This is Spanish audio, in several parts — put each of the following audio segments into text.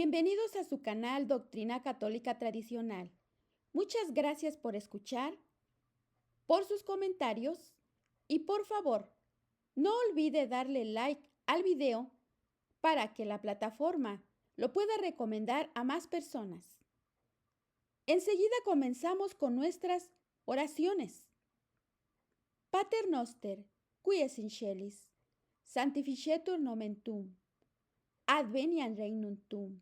Bienvenidos a su canal Doctrina Católica Tradicional. Muchas gracias por escuchar, por sus comentarios y por favor, no olvide darle like al video para que la plataforma lo pueda recomendar a más personas. Enseguida comenzamos con nuestras oraciones. Pater noster, qui es in celis, sanctificetur nomen tuum, adveniat regnum tuum,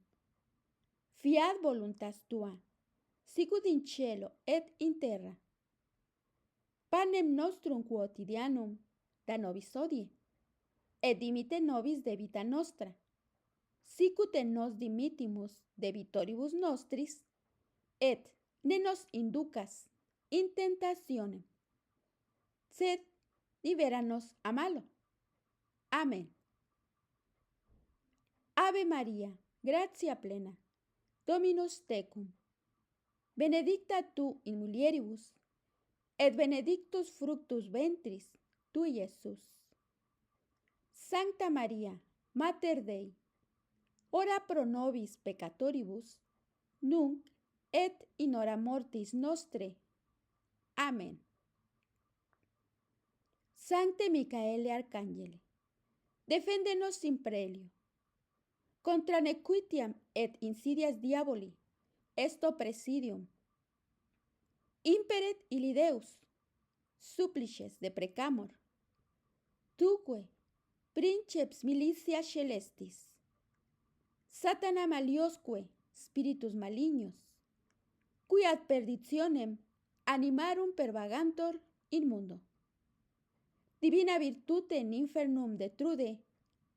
fiat voluntas tua, sicut in cielo et in terra. Panem nostrum quotidianum da nobis hodie, et dimitte nobis debita nostra, sicut et nos dimittimus debitoribus nostris, et ne nos inducas in tentationem, sed libera nos a malo. Amén. Ave María, gratia plena, Dominus tecum, benedicta tu in mulieribus, et benedictus fructus ventris tui, Iesus. Sancta Maria, Mater Dei, ora pro nobis peccatoribus, nunc et in hora mortis nostre. Amén. Sancte Micaele Arcangele, defende-nos in prelio. Contra nequitiam et insidias diaboli, esto presidium. Imperet illi Deus, supplices deprecamur. Tuque, princeps militia celestis, Satana maliosque spiritus malignos, qui ad perditionem animarum pervagantur in mundo. Divina virtute in infernum detrude.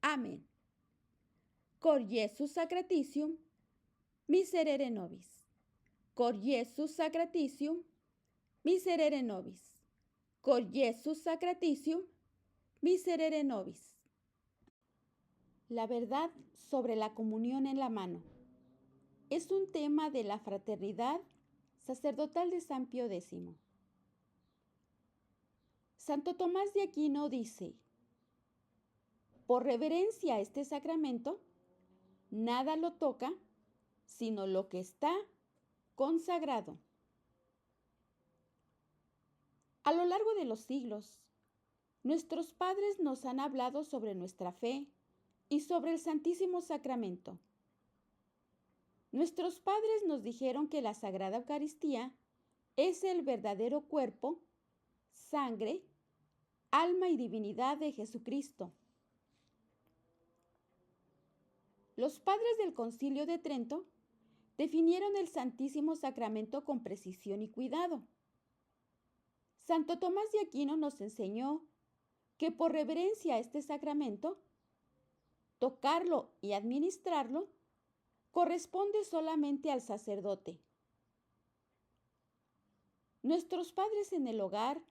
Amén. Cor Iesus sacratitium, miserere nobis. Cor Iesus sacratitium, miserere nobis. Cor Iesus sacratitium, miserere nobis. La verdad sobre la comunión en la mano es un tema de la fraternidad sacerdotal de San Pío X. Santo Tomás de Aquino dice: por reverencia a este sacramento, nada lo toca sino lo que está consagrado. A lo largo de los siglos, nuestros padres nos han hablado sobre nuestra fe y sobre el Santísimo Sacramento. Nuestros padres nos dijeron que la Sagrada Eucaristía es el verdadero cuerpo, sangre, alma y divinidad de Jesucristo. Los padres del Concilio de Trento definieron el Santísimo Sacramento con precisión y cuidado. Santo Tomás de Aquino nos enseñó que por reverencia a este sacramento, tocarlo y administrarlo corresponde solamente al sacerdote. Nuestros padres en el hogar,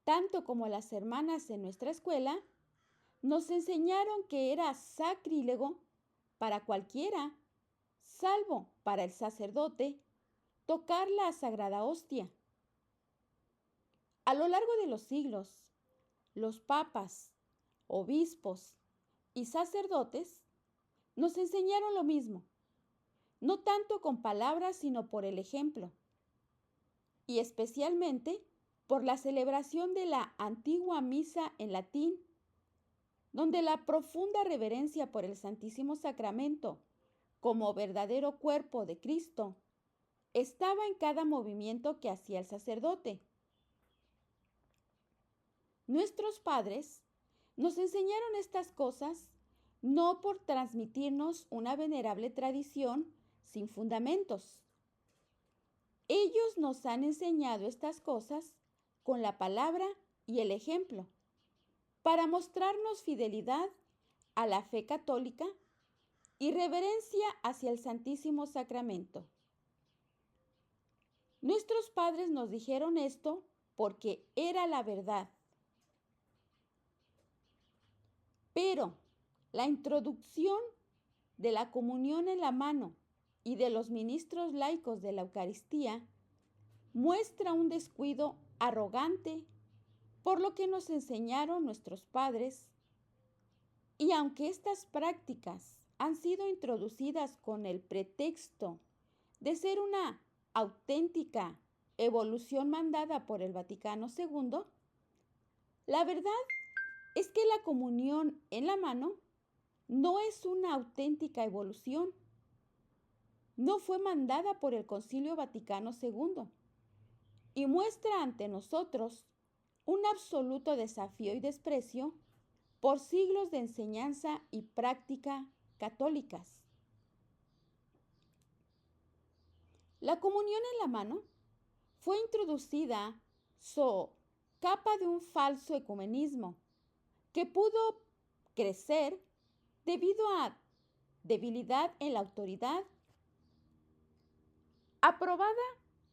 tanto como las hermanas en nuestra escuela, nos enseñaron que era sacrílego para cualquiera, salvo para el sacerdote, tocar la sagrada hostia. A lo largo de los siglos, los papas, obispos y sacerdotes nos enseñaron lo mismo, no tanto con palabras sino por el ejemplo, y especialmente por la celebración de la antigua misa en latín, donde la profunda reverencia por el Santísimo Sacramento como verdadero cuerpo de Cristo estaba en cada movimiento que hacía el sacerdote. Nuestros padres nos enseñaron estas cosas no por transmitirnos una venerable tradición sin fundamentos. Ellos nos han enseñado estas cosas con la palabra y el ejemplo, para mostrarnos fidelidad a la fe católica y reverencia hacia el Santísimo Sacramento. Nuestros padres nos dijeron esto porque era la verdad. Pero la introducción de la comunión en la mano y de los ministros laicos de la Eucaristía muestra un descuido arrogante por lo que nos enseñaron nuestros padres, y aunque estas prácticas han sido introducidas con el pretexto de ser una auténtica evolución mandada por el Vaticano II, la verdad es que la comunión en la mano no es una auténtica evolución. No fue mandada por el Concilio Vaticano II y muestra ante nosotros un absoluto desafío y desprecio por siglos de enseñanza y práctica católicas. La comunión en la mano fue introducida so capa de un falso ecumenismo que pudo crecer debido a debilidad en la autoridad, aprobada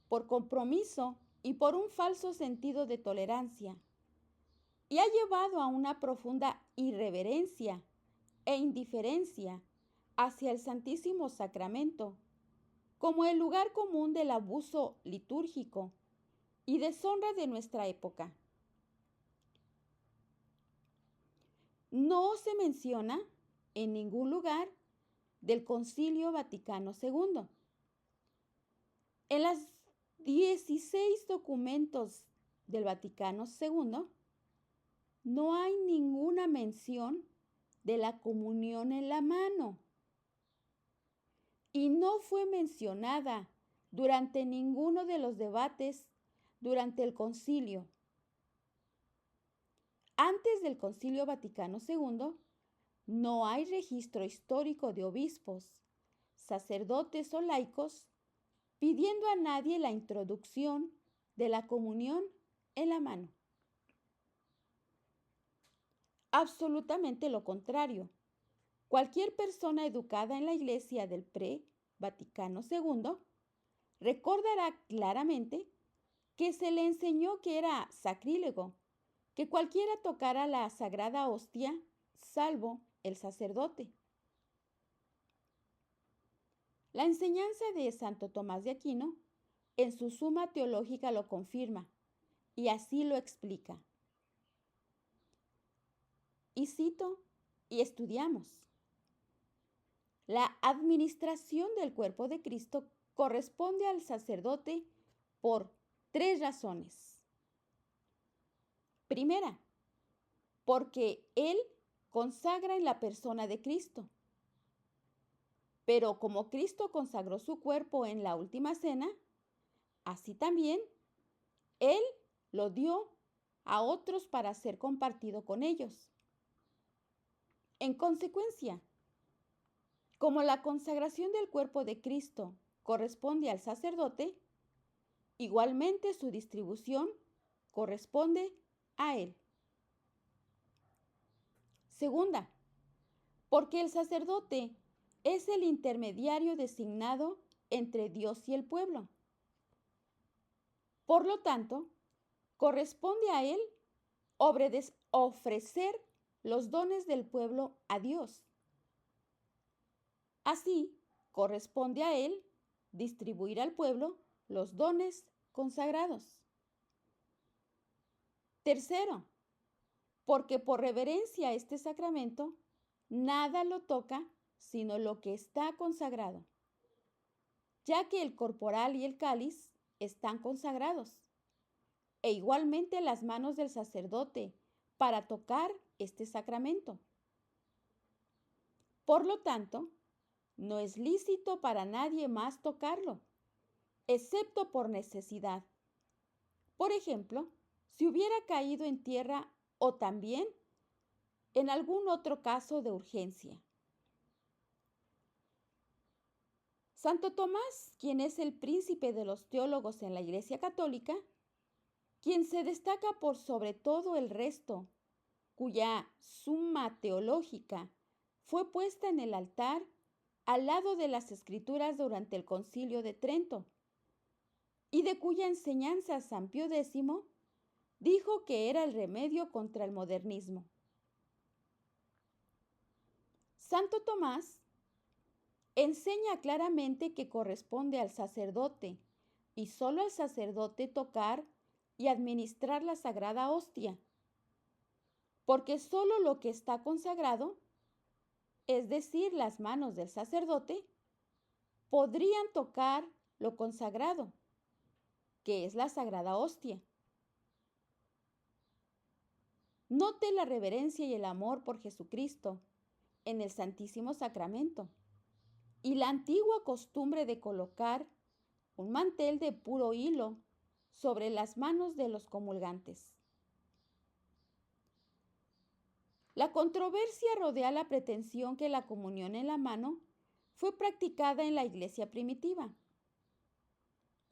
por compromiso y por un falso sentido de tolerancia, y ha llevado a una profunda irreverencia e indiferencia hacia el Santísimo Sacramento como el lugar común del abuso litúrgico y deshonra de nuestra época. No se menciona en ningún lugar del Concilio Vaticano II. En los 16 documentos del Vaticano II no hay ninguna mención de la comunión en la mano y no fue mencionada durante ninguno de los debates durante el concilio. Antes del Concilio Vaticano II, no hay registro histórico de obispos, sacerdotes o laicos pidiendo a nadie la introducción de la comunión en la mano. Absolutamente lo contrario. Cualquier persona educada en la Iglesia del pre-Vaticano II recordará claramente que se le enseñó que era sacrílego que cualquiera tocara la sagrada hostia, salvo el sacerdote. La enseñanza de Santo Tomás de Aquino en su Suma Teológica lo confirma y así lo explica. Y cito y estudiamos. La administración del cuerpo de Cristo corresponde al sacerdote por 3 razones. Primera, porque Él consagra en la persona de Cristo. Pero como Cristo consagró su cuerpo en la última cena, así también Él lo dio a otros para ser compartido con ellos. En consecuencia, como la consagración del cuerpo de Cristo corresponde al sacerdote, igualmente su distribución corresponde a Él. Segunda, porque el sacerdote es el intermediario designado entre Dios y el pueblo. Por lo tanto, corresponde a Él ofrecer los dones del pueblo a Dios. Así, corresponde a Él distribuir al pueblo los dones consagrados. Tercero, porque por reverencia a este sacramento, nada lo toca sino lo que está consagrado, ya que el corporal y el cáliz están consagrados, e igualmente las manos del sacerdote para tocar este sacramento. Por lo tanto, no es lícito para nadie más tocarlo, excepto por necesidad. Por ejemplo, si hubiera caído en tierra o también en algún otro caso de urgencia. Santo Tomás, quien es el príncipe de los teólogos en la Iglesia Católica, quien se destaca por sobre todo el resto, cuya Suma Teológica fue puesta en el altar al lado de las Escrituras durante el Concilio de Trento, y de cuya enseñanza San Pío X dijo que era el remedio contra el modernismo. Santo Tomás enseña claramente que corresponde al sacerdote y solo al sacerdote tocar y administrar la sagrada hostia, porque solo lo que está consagrado es decir, las manos del sacerdote, podrían tocar lo consagrado, que es la sagrada hostia. Note la reverencia y el amor por Jesucristo en el Santísimo Sacramento y la antigua costumbre de colocar un mantel de puro hilo sobre las manos de los comulgantes. La controversia rodea la pretensión que la comunión en la mano fue practicada en la iglesia primitiva.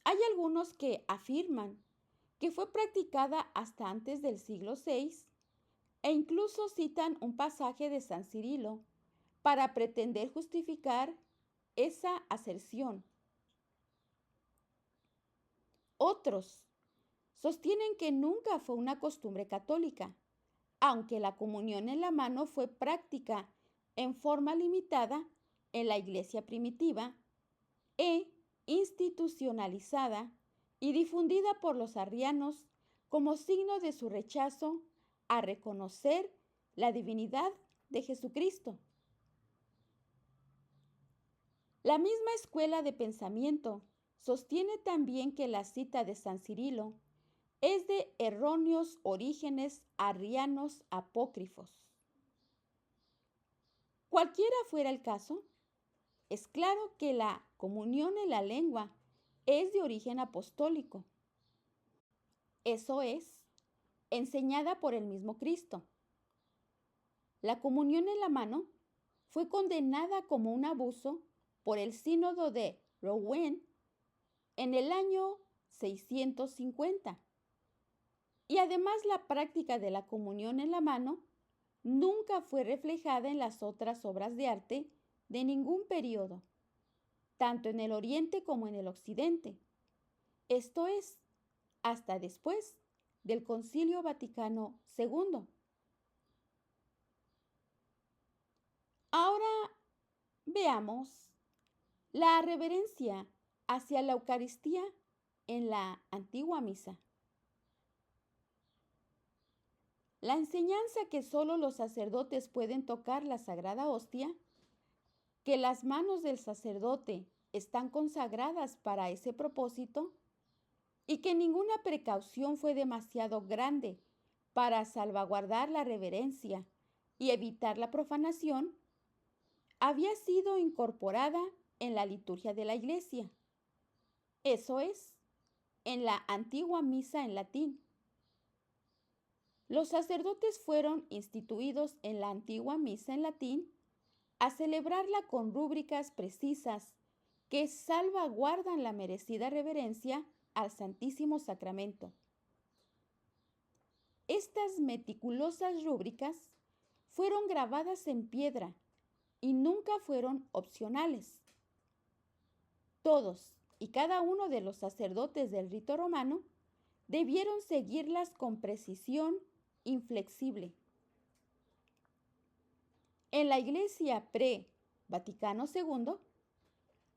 Hay algunos que afirman que fue practicada hasta antes del siglo VI e incluso citan un pasaje de San Cirilo para pretender justificar esa aserción. Otros sostienen que nunca fue una costumbre católica, aunque la comunión en la mano fue práctica en forma limitada en la iglesia primitiva e institucionalizada y difundida por los arrianos como signo de su rechazo a reconocer la divinidad de Jesucristo. La misma escuela de pensamiento sostiene también que la cita de San Cirilo es de erróneos orígenes arrianos apócrifos. Cualquiera fuera el caso, es claro que la comunión en la lengua es de origen apostólico. Eso es, enseñada por el mismo Cristo. La comunión en la mano fue condenada como un abuso por el sínodo de Rouen en el año 650. Y además la práctica de la comunión en la mano nunca fue reflejada en las otras obras de arte de ningún periodo, tanto en el Oriente como en el Occidente. Esto es, hasta después del Concilio Vaticano II. Ahora veamos la reverencia hacia la Eucaristía en la antigua misa. La enseñanza que solo los sacerdotes pueden tocar la sagrada hostia, que las manos del sacerdote están consagradas para ese propósito y que ninguna precaución fue demasiado grande para salvaguardar la reverencia y evitar la profanación, había sido incorporada en la liturgia de la Iglesia. Eso es, en la antigua misa en latín. Los sacerdotes fueron instituidos en la antigua misa en latín a celebrarla con rúbricas precisas que salvaguardan la merecida reverencia al Santísimo Sacramento. Estas meticulosas rúbricas fueron grabadas en piedra y nunca fueron opcionales. Todos y cada uno de los sacerdotes del rito romano debieron seguirlas con precisión inflexible. En la Iglesia pre-Vaticano II,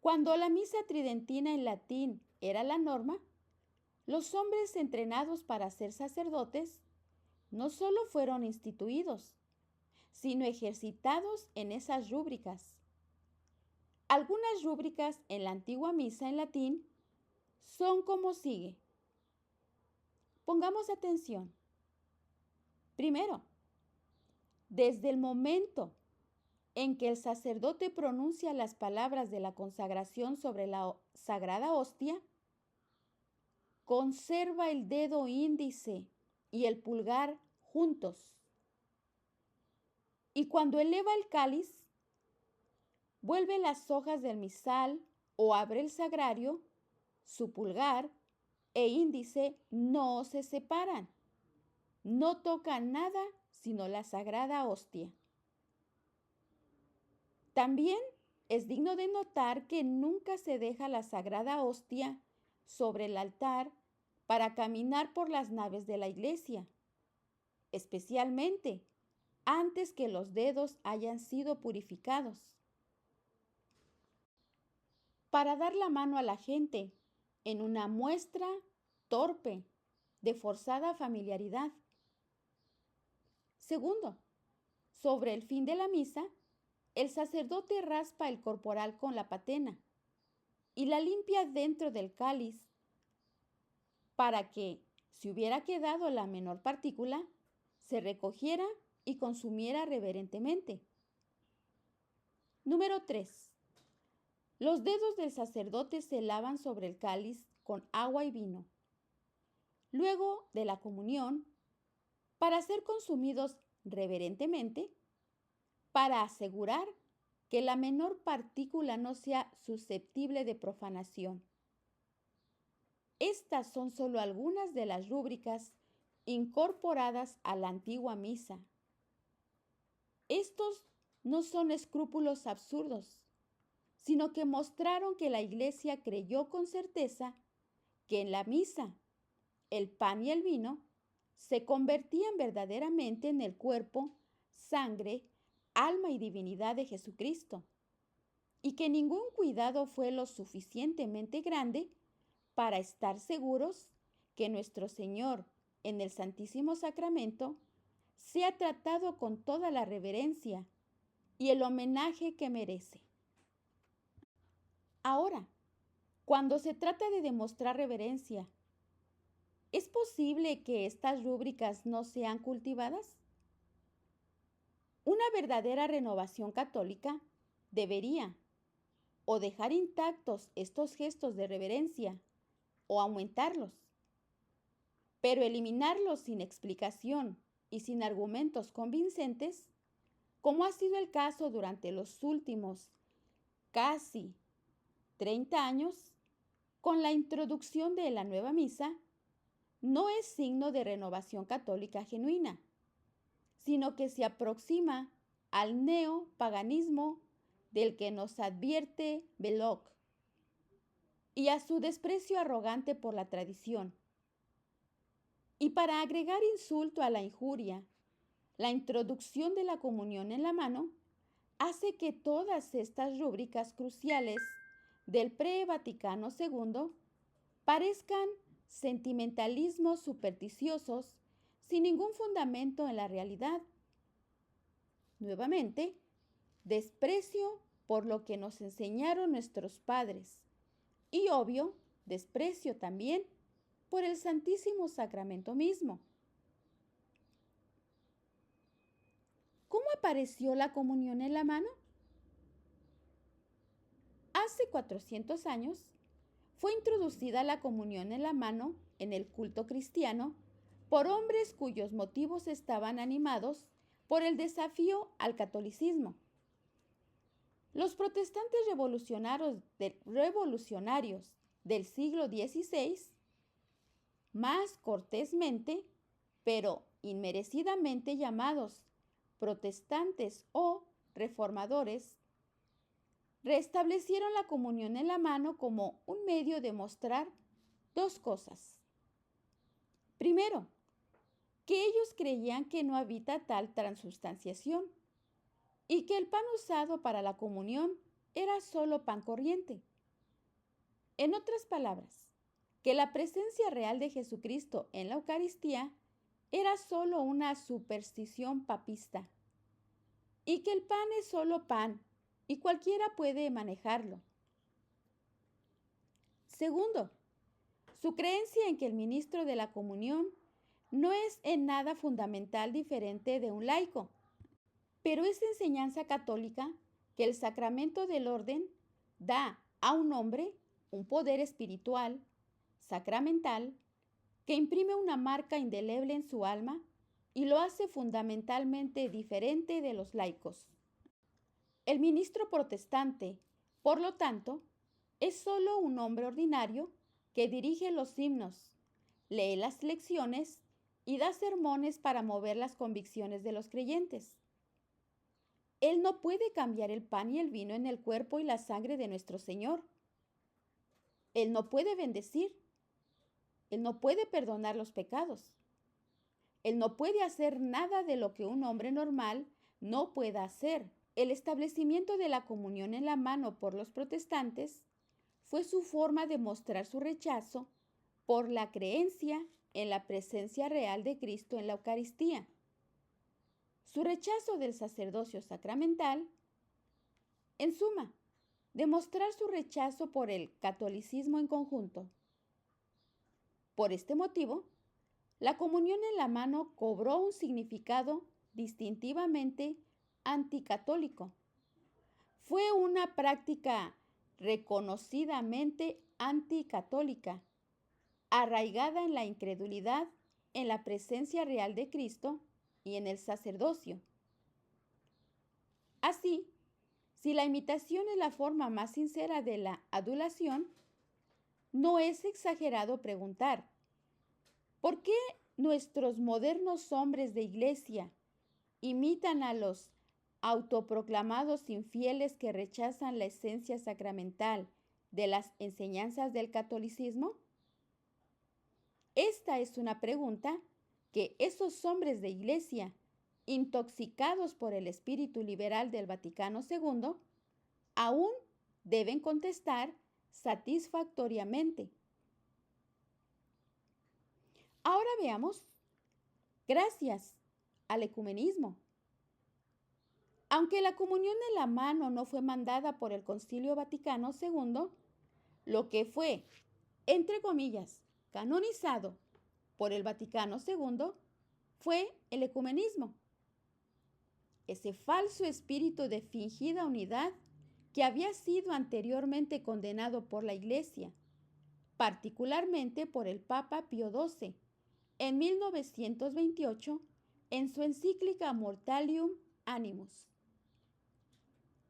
cuando la misa tridentina en latín era la norma, los hombres entrenados para ser sacerdotes no solo fueron instituidos, sino ejercitados en esas rúbricas. Algunas rúbricas en la antigua misa en latín son como sigue. Pongamos atención. Primero, desde el momento en que el sacerdote pronuncia las palabras de la consagración sobre la sagrada hostia, conserva el dedo índice y el pulgar juntos. Y cuando eleva el cáliz, vuelve las hojas del misal o abre el sagrario, su pulgar e índice no se separan. No toca nada sino la sagrada hostia. También es digno de notar que nunca se deja la sagrada hostia sobre el altar para caminar por las naves de la iglesia, especialmente antes que los dedos hayan sido purificados. Para dar la mano a la gente en una muestra torpe de forzada familiaridad. Segundo, sobre el fin de la misa, el sacerdote raspa el corporal con la patena y la limpia dentro del cáliz para que, si hubiera quedado la menor partícula, se recogiera y consumiera reverentemente. Número 3. Los dedos del sacerdote se lavan sobre el cáliz con agua y vino. Luego de la comunión, para ser consumidos reverentemente, para asegurar que la menor partícula no sea susceptible de profanación. Estas son solo algunas de las rúbricas incorporadas a la antigua misa. Estos no son escrúpulos absurdos, sino que mostraron que la Iglesia creyó con certeza que en la misa el pan y el vino se convertían verdaderamente en el cuerpo, sangre, alma y divinidad de Jesucristo, y que ningún cuidado fue lo suficientemente grande para estar seguros que nuestro Señor en el Santísimo Sacramento sea tratado con toda la reverencia y el homenaje que merece. Ahora, cuando se trata de demostrar reverencia, ¿es posible que estas rúbricas no sean cultivadas? Una verdadera renovación católica debería o dejar intactos estos gestos de reverencia o aumentarlos, pero eliminarlos sin explicación y sin argumentos convincentes, como ha sido el caso durante los últimos casi 30 años, con la introducción de la nueva misa, no es signo de renovación católica genuina, sino que se aproxima al neopaganismo del que nos advierte Belloc y a su desprecio arrogante por la tradición. Y para agregar insulto a la injuria, la introducción de la comunión en la mano hace que todas estas rúbricas cruciales del pre-Vaticano II parezcan sentimentalismos supersticiosos sin ningún fundamento en la realidad. Nuevamente, desprecio por lo que nos enseñaron nuestros padres y, obvio, desprecio también por el Santísimo Sacramento mismo. ¿Cómo apareció la comunión en la mano? Hace 400 años fue introducida la comunión en la mano en el culto cristiano por hombres cuyos motivos estaban animados por el desafío al catolicismo. Los protestantes revolucionarios del siglo XVI, más cortésmente, pero inmerecidamente llamados protestantes o reformadores, restablecieron la comunión en la mano como un medio de mostrar dos cosas. Primero, que ellos creían que no había tal transubstanciación y que el pan usado para la comunión era solo pan corriente. En otras palabras, que la presencia real de Jesucristo en la Eucaristía era solo una superstición papista y que el pan es solo pan y cualquiera puede manejarlo. Segundo, su creencia en que el ministro de la comunión no es en nada fundamental diferente de un laico, pero es enseñanza católica que el sacramento del orden da a un hombre un poder espiritual, sacramental, que imprime una marca indeleble en su alma y lo hace fundamentalmente diferente de los laicos. El ministro protestante, por lo tanto, es solo un hombre ordinario que dirige los himnos, lee las lecciones y da sermones para mover las convicciones de los creyentes. Él no puede cambiar el pan y el vino en el cuerpo y la sangre de nuestro Señor. Él no puede bendecir. Él no puede perdonar los pecados. Él no puede hacer nada de lo que un hombre normal no pueda hacer. El establecimiento de la comunión en la mano por los protestantes fue su forma de mostrar su rechazo por la creencia en la presencia real de Cristo en la Eucaristía, su rechazo del sacerdocio sacramental En suma, demostrar su rechazo por el catolicismo en conjunto. Por este motivo, la comunión en la mano cobró un significado distintivamente anticatólico. Fue una práctica reconocidamente anticatólica, arraigada en la incredulidad en la presencia real de Cristo y en el sacerdocio. Así, si la imitación es la forma más sincera de la adulación, no es exagerado preguntar, ¿por qué nuestros modernos hombres de iglesia imitan a los autoproclamados infieles que rechazan la esencia sacramental de las enseñanzas del catolicismo? Esta es una pregunta que esos hombres de iglesia, intoxicados por el espíritu liberal del Vaticano II, aún deben contestar satisfactoriamente. Ahora veamos, gracias al ecumenismo. Aunque la comunión en la mano no fue mandada por el Concilio Vaticano II, lo que fue, entre comillas, canonizado por el Vaticano II fue el ecumenismo. Ese falso espíritu de fingida unidad que había sido anteriormente condenado por la Iglesia, particularmente por el Papa Pío XII, en 1928, en su encíclica Mortalium Animus.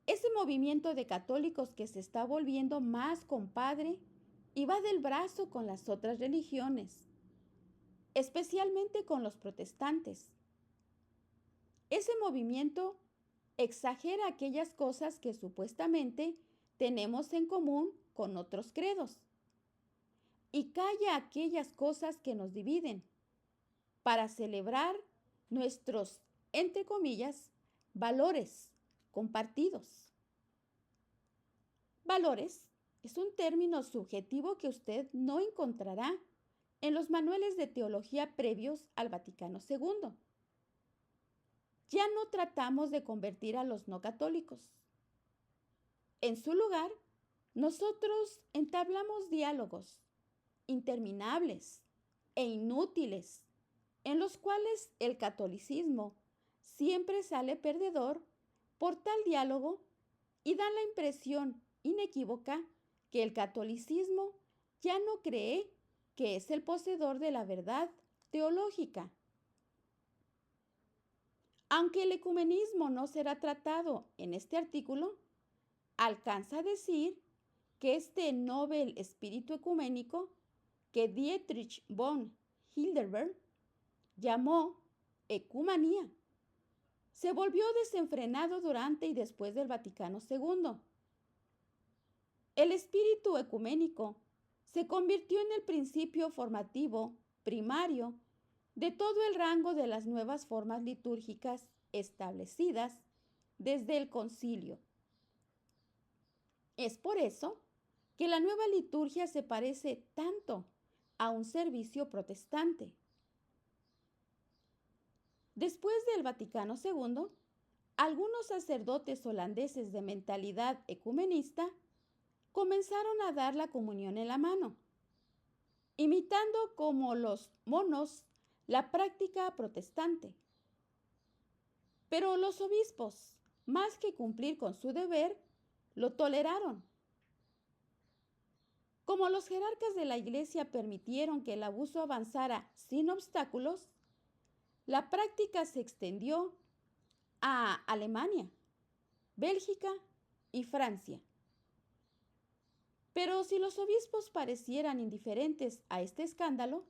Ese movimiento de católicos que se está volviendo más compadre y va del brazo con las otras religiones, especialmente con los protestantes. Ese movimiento exagera aquellas cosas que supuestamente tenemos en común con otros credos y calla aquellas cosas que nos dividen para celebrar nuestros, entre comillas, valores compartidos. Valores es un término subjetivo que usted no encontrará en los manuales de teología previos al Vaticano II. Ya no tratamos de convertir a los no católicos. En su lugar, nosotros entablamos diálogos interminables e inútiles, en los cuales el catolicismo siempre sale perdedor por tal diálogo y da la impresión inequívoca que el catolicismo ya no cree que es el poseedor de la verdad teológica. Aunque el ecumenismo no será tratado en este artículo, alcanza a decir que este noble espíritu ecuménico que Dietrich von Hildebrand llamó ecumanía se volvió desenfrenado durante y después del Vaticano II. El espíritu ecuménico se convirtió en el principio formativo primario de todo el rango de las nuevas formas litúrgicas establecidas desde el concilio. Es por eso que la nueva liturgia se parece tanto a un servicio protestante. Después del Vaticano II, algunos sacerdotes holandeses de mentalidad ecumenista comenzaron a dar la comunión en la mano, imitando como los monos la práctica protestante. Pero los obispos, más que cumplir con su deber, lo toleraron. Como los jerarcas de la Iglesia permitieron que el abuso avanzara sin obstáculos, la práctica se extendió a Alemania, Bélgica y Francia. Pero si los obispos parecieran indiferentes a este escándalo,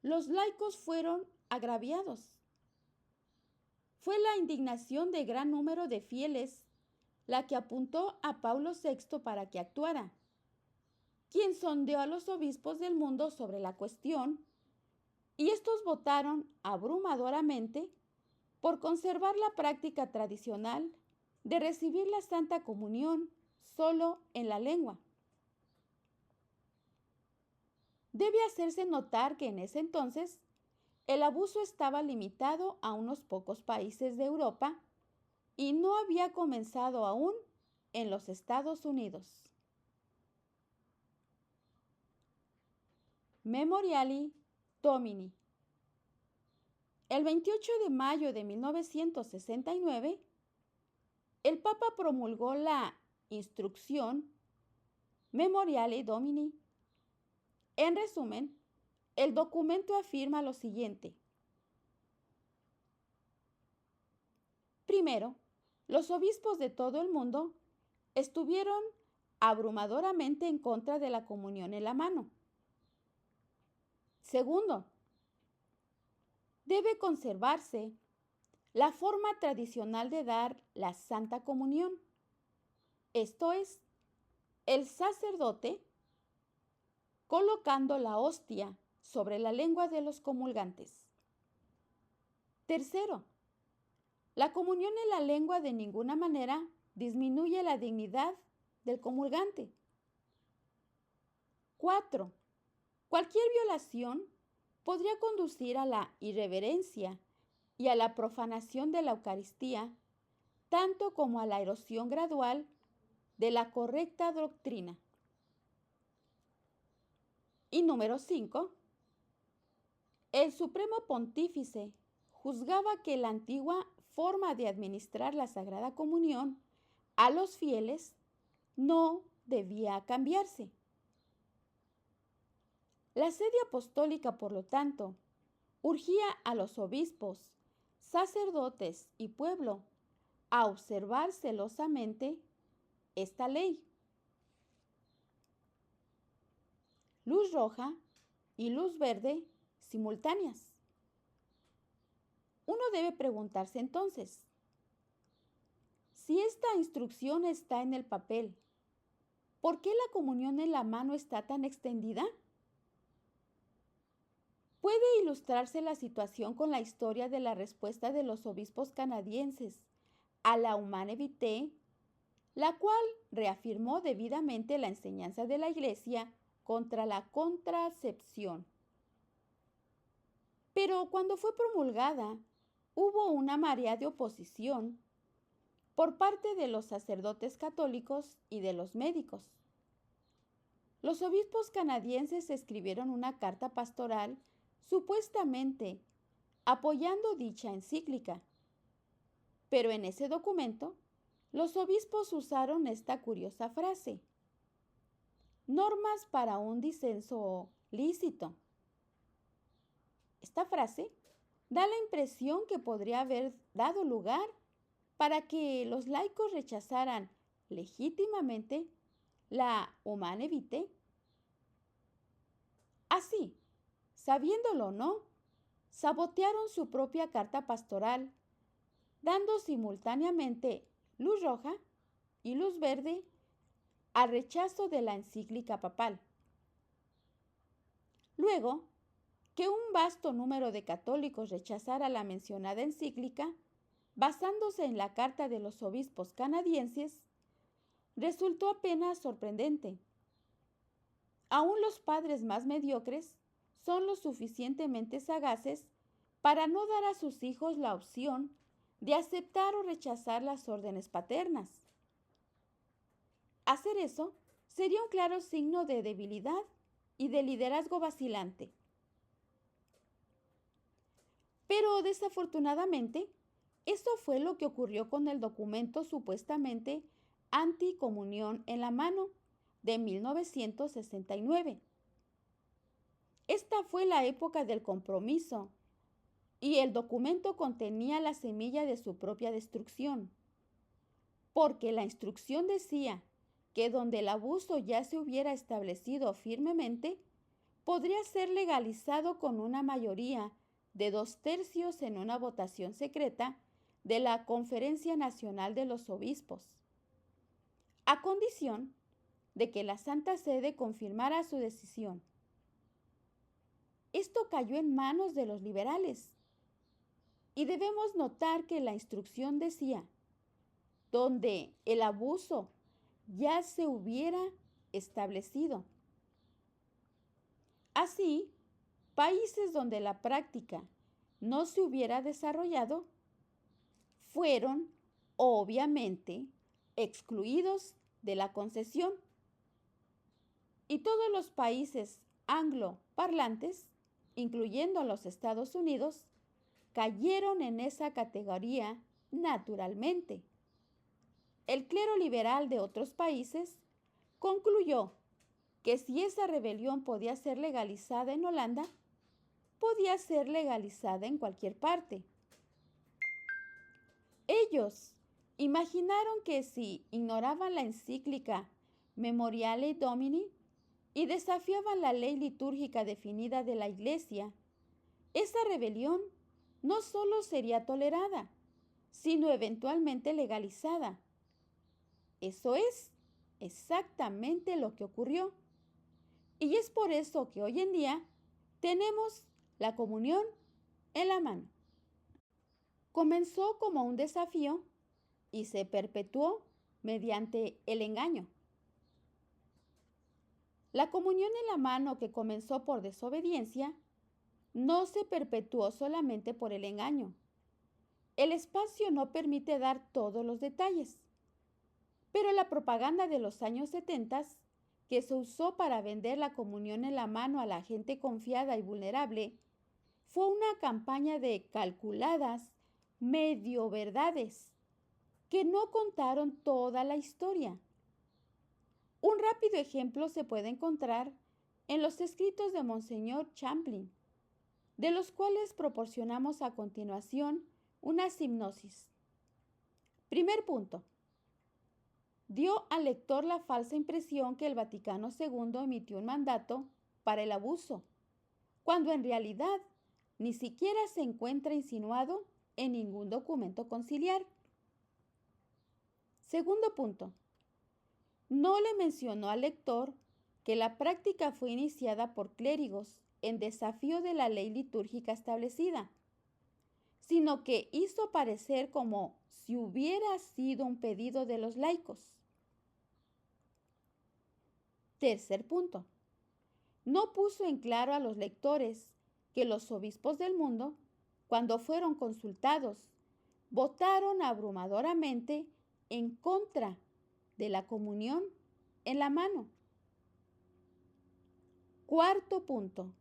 los laicos fueron agraviados. Fue la indignación de gran número de fieles la que apuntó a Pablo VI para que actuara, quien sondeó a los obispos del mundo sobre la cuestión, y estos votaron abrumadoramente por conservar la práctica tradicional de recibir la Santa Comunión solo en la lengua. Debe hacerse notar que en ese entonces el abuso estaba limitado a unos pocos países de Europa y no había comenzado aún en los Estados Unidos. Memoriali Domini. El 28 de mayo de 1969, el Papa promulgó la instrucción Memoriali Domini. En resumen, el documento afirma lo siguiente. Primero, los obispos de todo el mundo estuvieron abrumadoramente en contra de la comunión en la mano. Segundo, debe conservarse la forma tradicional de dar la Santa Comunión. Esto es, el sacerdote colocando la hostia sobre la lengua de los comulgantes. Tercero, la comunión en la lengua de ninguna manera disminuye la dignidad del comulgante. 4. Cualquier violación podría conducir a la irreverencia y a la profanación de la Eucaristía, tanto como a la erosión gradual de la correcta doctrina. Y número 5. El Supremo Pontífice juzgaba que la antigua forma de administrar la Sagrada Comunión a los fieles no debía cambiarse. La sede apostólica, por lo tanto, urgía a los obispos, sacerdotes y pueblo a observar celosamente esta ley. Luz roja y luz verde simultáneas. Uno debe preguntarse entonces, si esta instrucción está en el papel, ¿por qué la comunión en la mano está tan extendida? Puede ilustrarse la situación con la historia de la respuesta de los obispos canadienses a la Humanae Vitae, la cual reafirmó debidamente la enseñanza de la Iglesia contra la contracepción. Pero cuando fue promulgada, hubo una marea de oposición por parte de los sacerdotes católicos y de los médicos. Los obispos canadienses escribieron una carta pastoral supuestamente apoyando dicha encíclica, pero en ese documento los obispos usaron esta curiosa frase: normas para un disenso lícito. Esta frase da la impresión que podría haber dado lugar para que los laicos rechazaran legítimamente la Humanae Vitae. Así, sabiéndolo o no, sabotearon su propia carta pastoral, dando simultáneamente luz roja y luz verde al rechazo de la encíclica papal. Luego, que un vasto número de católicos rechazara la mencionada encíclica, basándose en la carta de los obispos canadienses, resultó apenas sorprendente. Aún los padres más mediocres son lo suficientemente sagaces para no dar a sus hijos la opción de aceptar o rechazar las órdenes paternas. Hacer eso sería un claro signo de debilidad y de liderazgo vacilante. Pero desafortunadamente, eso fue lo que ocurrió con el documento supuestamente anticomunión en la mano de 1969. Esta fue la época del compromiso y el documento contenía la semilla de su propia destrucción, porque la instrucción decía que donde el abuso ya se hubiera establecido firmemente, podría ser legalizado con una mayoría de 2/3 en una votación secreta de la Conferencia Nacional de los Obispos, a condición de que la Santa Sede confirmara su decisión. Esto cayó en manos de los liberales, y debemos notar que la instrucción decía, donde el abuso ya se hubiera establecido. Así, países donde la práctica no se hubiera desarrollado fueron, obviamente, excluidos de la concesión. Y todos los países angloparlantes, incluyendo los Estados Unidos, cayeron en esa categoría naturalmente. El clero liberal de otros países concluyó que si esa rebelión podía ser legalizada en Holanda, podía ser legalizada en cualquier parte. Ellos imaginaron que si ignoraban la encíclica Memoriale Domini y desafiaban la ley litúrgica definida de la Iglesia, esa rebelión no solo sería tolerada, sino eventualmente legalizada. Eso es exactamente lo que ocurrió. Y es por eso que hoy en día tenemos la comunión en la mano. Comenzó como un desafío y se perpetuó mediante el engaño. La comunión en la mano que comenzó por desobediencia no se perpetuó solamente por el engaño. El espacio no permite dar todos los detalles, pero la propaganda de los años 70 que se usó para vender la comunión en la mano a la gente confiada y vulnerable fue una campaña de calculadas medio verdades que no contaron toda la historia. Un rápido ejemplo se puede encontrar en los escritos de Monseñor Champlin, de los cuales proporcionamos a continuación una hipnosis. Primer punto. Dio al lector la falsa impresión que el Vaticano II emitió un mandato para el abuso, cuando en realidad ni siquiera se encuentra insinuado en ningún documento conciliar. Segundo punto. No le mencionó al lector que la práctica fue iniciada por clérigos en desafío de la ley litúrgica establecida, sino que hizo parecer como si hubiera sido un pedido de los laicos. Tercer punto. No puso en claro a los lectores que los obispos del mundo, cuando fueron consultados, votaron abrumadoramente en contra de la comunión en la mano. Cuarto punto.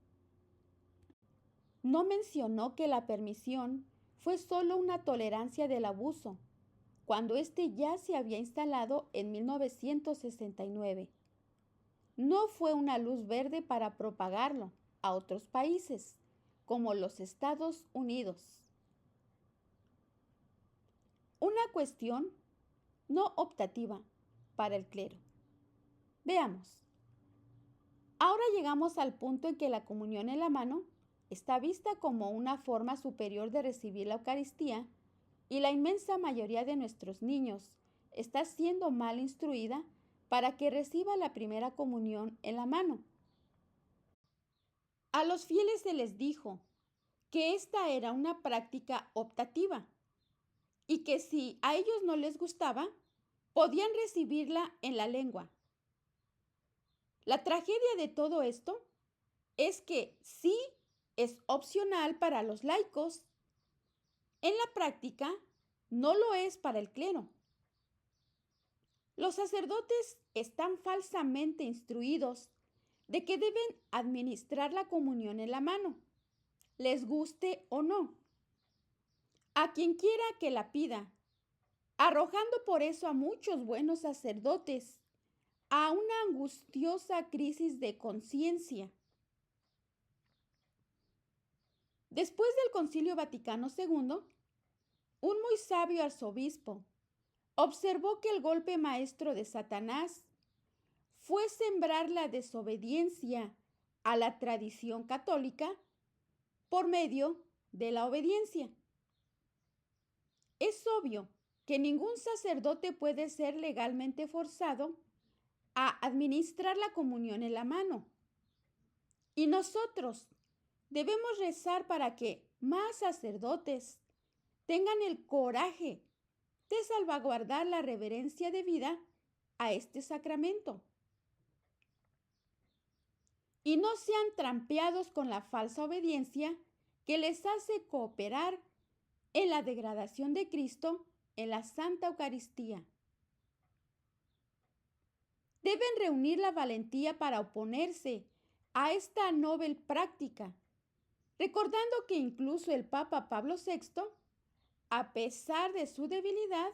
No mencionó que la permisión fue solo una tolerancia del abuso, cuando éste ya se había instalado en 1969. No fue una luz verde para propagarlo a otros países, como los Estados Unidos. Una cuestión no optativa para el clero. Veamos. Ahora llegamos al punto en que la comunión en la mano está vista como una forma superior de recibir la Eucaristía y la inmensa mayoría de nuestros niños está siendo mal instruida para que reciba la primera comunión en la mano. A los fieles se les dijo que esta era una práctica optativa y que si a ellos no les gustaba, podían recibirla en la lengua. La tragedia de todo esto es que sí es opcional para los laicos, en la práctica no lo es para el clero. Los sacerdotes están falsamente instruidos de que deben administrar la comunión en la mano, les guste o no, a quien quiera que la pida, arrojando por eso a muchos buenos sacerdotes a una angustiosa crisis de conciencia. Después del Concilio Vaticano II, un muy sabio arzobispo observó que el golpe maestro de Satanás fue sembrar la desobediencia a la tradición católica por medio de la obediencia. Es obvio que ningún sacerdote puede ser legalmente forzado a administrar la comunión en la mano. Y nosotros debemos rezar para que más sacerdotes tengan el coraje de salvaguardar la reverencia debida a este sacramento y no sean trampeados con la falsa obediencia que les hace cooperar en la degradación de Cristo en la Santa Eucaristía. deben reunir la valentía para oponerse a esta novel práctica, recordando que incluso el Papa Pablo VI, a pesar de su debilidad,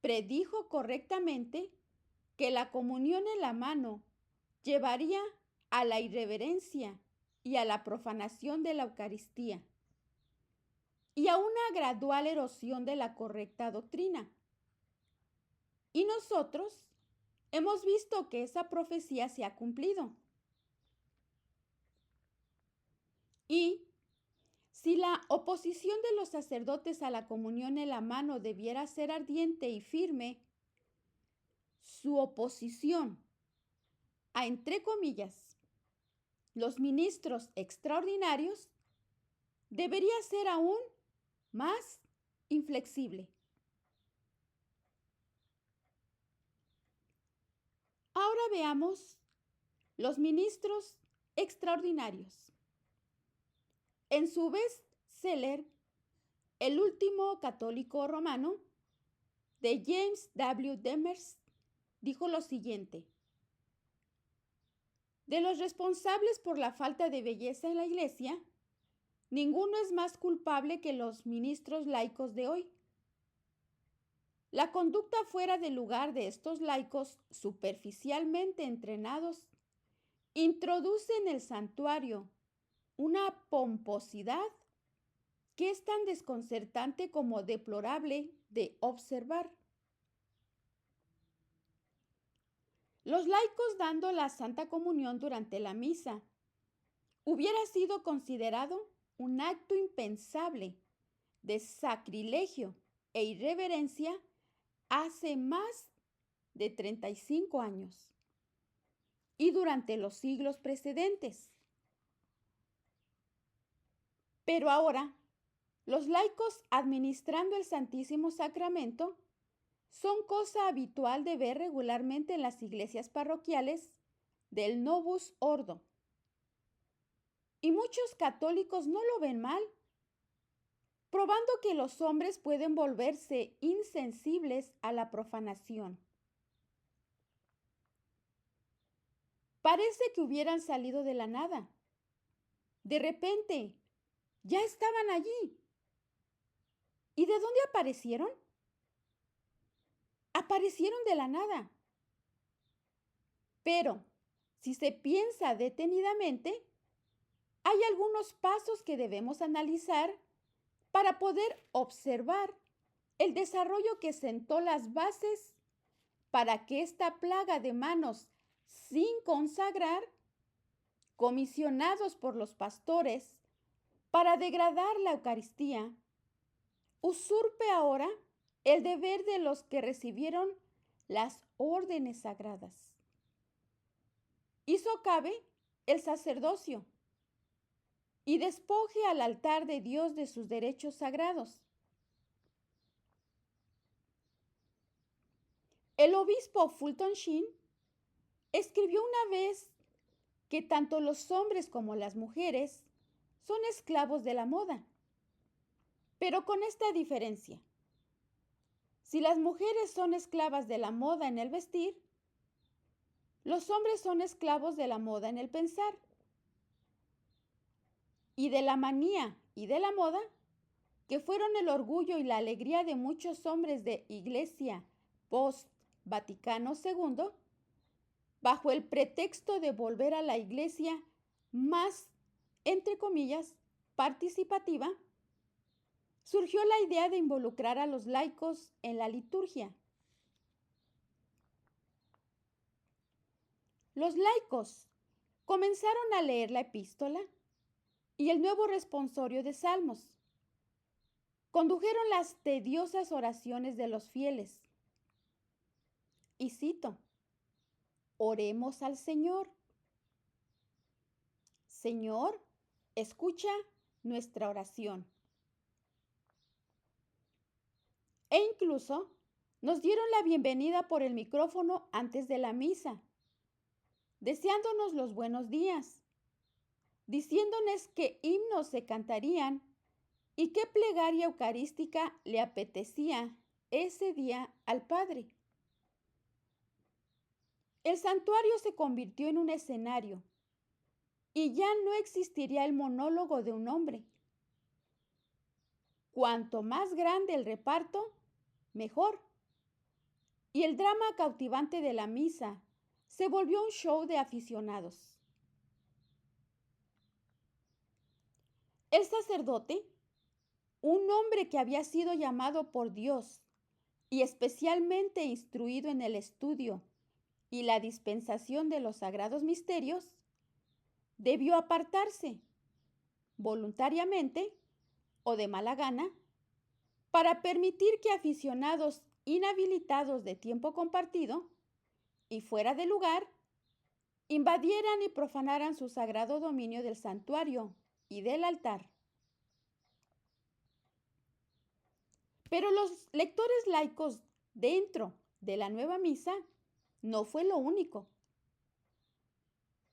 predijo correctamente que la comunión en la mano llevaría a la irreverencia y a la profanación de la Eucaristía y a una gradual erosión de la correcta doctrina. Y nosotros hemos visto que esa profecía se ha cumplido. Y si la oposición de los sacerdotes a la comunión en la mano debiera ser ardiente y firme, su oposición a, entre comillas, los ministros extraordinarios debería ser aún más inflexible. Ahora veamos los ministros extraordinarios. En su bestseller, El último católico romano, de James W. Demers, dijo lo siguiente: de los responsables por la falta de belleza en la Iglesia, ninguno es más culpable que los ministros laicos de hoy. La conducta fuera de lugar de estos laicos superficialmente entrenados introduce en el santuario una pomposidad que es tan desconcertante como deplorable de observar. Los laicos dando la Santa Comunión durante la misa hubiera sido considerado un acto impensable de sacrilegio e irreverencia hace más de 35 años y durante los siglos precedentes. Pero ahora, los laicos administrando el Santísimo Sacramento son cosa habitual de ver regularmente en las iglesias parroquiales del Novus Ordo. Y muchos católicos no lo ven mal, probando que los hombres pueden volverse insensibles a la profanación. Parece que hubieran salido de la nada. De repente, ya estaban allí. ¿Y de dónde aparecieron? Aparecieron de la nada. Pero, si se piensa detenidamente, hay algunos pasos que debemos analizar para poder observar el desarrollo que sentó las bases para que esta plaga de manos sin consagrar, comisionados por los pastores para degradar la Eucaristía, usurpe ahora el deber de los que recibieron las órdenes sagradas y socave el sacerdocio y despoje al altar de Dios de sus derechos sagrados. El obispo Fulton Sheen escribió una vez que tanto los hombres como las mujeres son esclavos de la moda, pero con esta diferencia. Si las mujeres son esclavas de la moda en el vestir, los hombres son esclavos de la moda en el pensar. Y de la manía y de la moda, que fueron el orgullo y la alegría de muchos hombres de Iglesia post-Vaticano II, bajo el pretexto de volver a la Iglesia más, entre comillas, participativa, surgió la idea de involucrar a los laicos en la liturgia. Los laicos comenzaron a leer la epístola y el nuevo responsorio de Salmos. Condujeron las tediosas oraciones de los fieles. Y cito: oremos al Señor. Señor, escucha nuestra oración. E incluso nos dieron la bienvenida por el micrófono antes de la misa, deseándonos los buenos días, diciéndonos qué himnos se cantarían y qué plegaria eucarística le apetecía ese día al Padre. El santuario se convirtió en un escenario y ya no existiría el monólogo de un hombre. Cuanto más grande el reparto, mejor. Y el drama cautivante de la misa se volvió un show de aficionados. El sacerdote, un hombre que había sido llamado por Dios y especialmente instruido en el estudio y la dispensación de los sagrados misterios, debió apartarse, voluntariamente o de mala gana, para permitir que aficionados inhabilitados de tiempo compartido y fuera de lugar invadieran y profanaran su sagrado dominio del santuario y del altar. Pero los lectores laicos dentro de la nueva misa no fue lo único.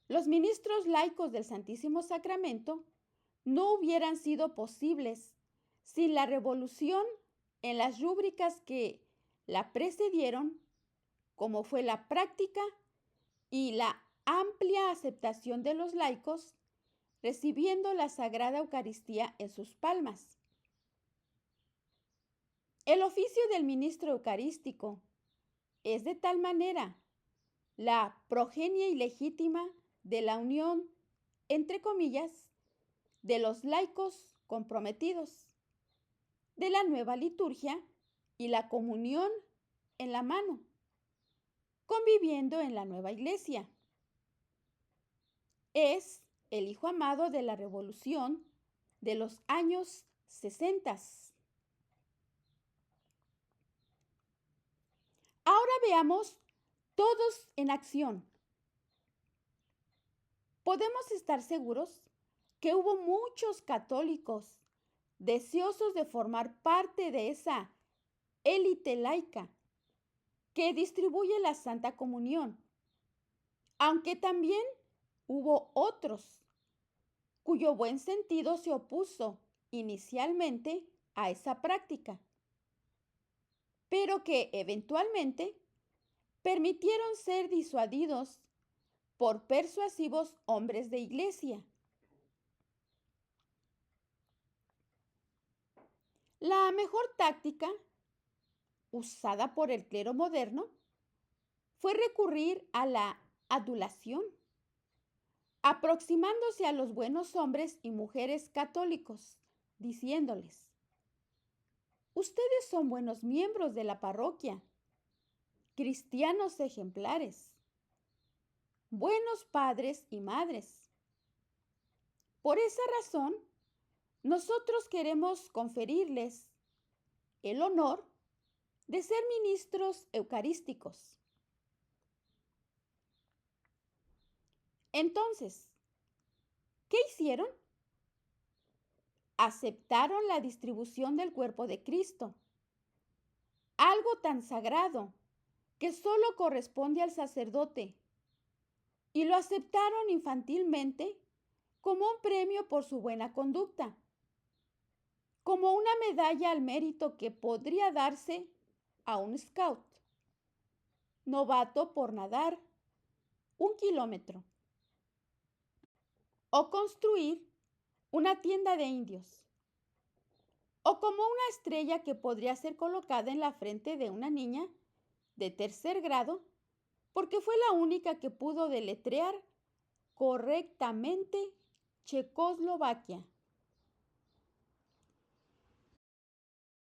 Los ministros laicos del Santísimo Sacramento no hubieran sido posibles sin la revolución en las rúbricas que la precedieron, como fue la práctica y la amplia aceptación de los laicos recibiendo la Sagrada Eucaristía en sus palmas. El oficio del ministro eucarístico es de tal manera la progenie ilegítima de la unión, entre comillas, de los laicos comprometidos, de la nueva liturgia y la comunión en la mano, conviviendo en la nueva iglesia. Es el hijo amado de la revolución de los años 60. Ahora veamos todos en acción. Podemos estar seguros que hubo muchos católicos deseosos de formar parte de esa élite laica que distribuye la Santa Comunión, aunque también hubo otros cuyo buen sentido se opuso inicialmente a esa práctica, pero que eventualmente permitieron ser disuadidos por persuasivos hombres de iglesia. La mejor táctica usada por el clero moderno fue recurrir a la adulación, aproximándose a los buenos hombres y mujeres católicos, diciéndoles: ustedes son buenos miembros de la parroquia, cristianos ejemplares, buenos padres y madres. Por esa razón, nosotros queremos conferirles el honor de ser ministros eucarísticos. Entonces, ¿qué hicieron? Aceptaron la distribución del cuerpo de Cristo, algo tan sagrado que solo corresponde al sacerdote, y lo aceptaron infantilmente como un premio por su buena conducta, como una medalla al mérito que podría darse a un scout, novato por nadar 1 kilómetro, o construir una tienda de indios, o como una estrella que podría ser colocada en la frente de una niña de 3er grado porque fue la única que pudo deletrear correctamente Checoslovaquia.